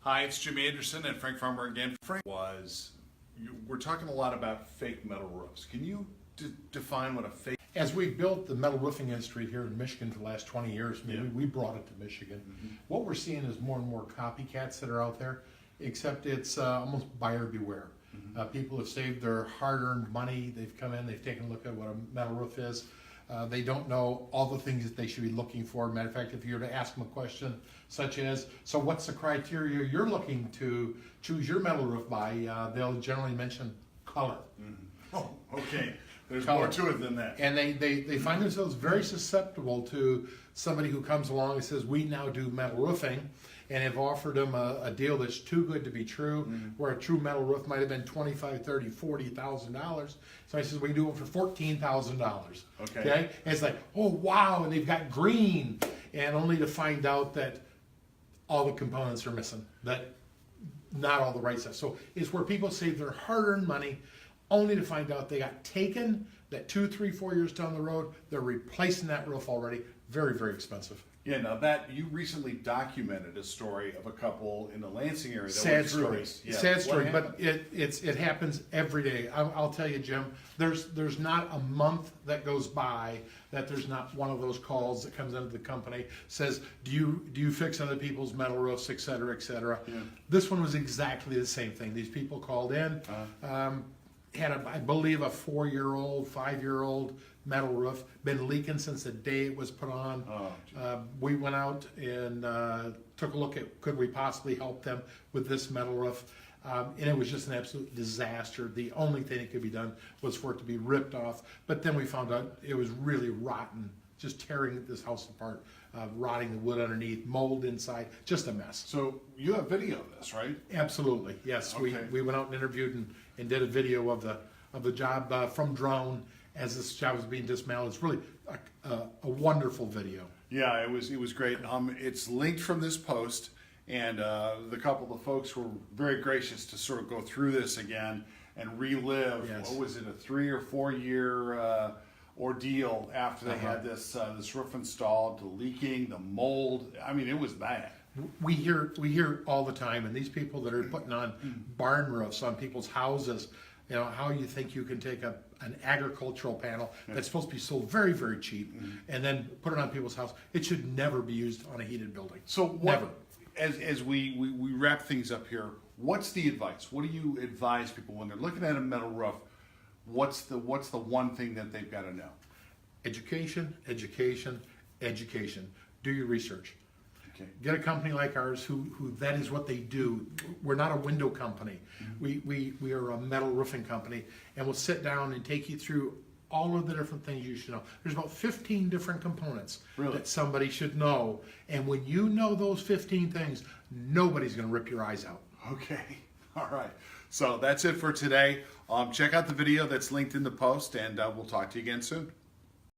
Hi, it's Jim Anderson and Frank Farmer again. We're talking a lot about fake metal roofs. Can you define what a fake? As we built the metal roofing industry here in Michigan for the last 20 years, we brought it to Michigan. What we're seeing is more and more copycats that are out there, except it's almost buyer beware. People have saved their hard-earned money. They've come in, they've taken a look at what a metal roof is. They don't know all the things that they should be looking for. Matter of fact, if you were to ask them a question such as, so what's the criteria you're looking to choose your metal roof by, they'll generally mention color. Oh, okay. There's Color. more to it than that. And they find themselves very susceptible to somebody who comes along and says, we now do metal roofing, and have offered them a deal that's too good to be true, where a true metal roof might have been $25,000, $30,000, $40,000. So I says, we can do it for $14,000. Okay. And it's like, oh wow, and they've got green, and only to find out that all the components are missing, that not all the right stuff. So it's where people save their hard-earned money, only to find out they got taken, that 2, 3, 4 years down the road, they're replacing that roof already. Very, very expensive. Yeah, now that you recently documented a story of a couple in the Lansing area. That Sad went through story. this. Yeah. Sad What story, happened? but it happens every day. I'll tell you, Jim, there's not a month that goes by that there's not one of those calls that comes into the company, says, do you fix other people's metal roofs, et cetera, et cetera. Yeah. This one was exactly the same thing. These people called in, had I believe a 4-year-old, 5-year-old metal roof, been leaking since the day it was put on. We went out and took a look at, could we possibly help them with this metal roof, and it was just an absolute disaster. The only thing that could be done was for it to be ripped off, but then we found out it was really rotten, just tearing this house apart, rotting the wood underneath, mold inside, just a mess. So you have video of this, right? Absolutely, yes. Okay. We went out and interviewed and did a video of the job from drone as this job was being dismantled. It's really a wonderful video. Yeah, it was great. It's linked from this post, and the couple of folks were very gracious to sort of go through this again and relive. Yes. What was it, a 3 or 4 year ordeal after they had this roof installed, the leaking, the mold. I mean, it was bad. We hear all the time, and these people that are putting on barn roofs on people's houses, you know, how you think you can take an agricultural panel that's supposed to be sold very, very cheap, and then put it on people's house. It should never be used on a heated building. So never. As we wrap things up here, what's the advice? What do you advise people when they're looking at a metal roof? What's the one thing that they've got to know? Education, education, education. Do your research. Okay. Get a company like ours who that is what they do. We're not a window company. We are a metal roofing company, and we'll sit down and take you through all of the different things you should know. There's about 15 different components that somebody should know, and when you know those 15 things, nobody's going to rip your eyes out. Okay. All right. So that's it for today. Check out the video that's linked in the post, and we'll talk to you again soon.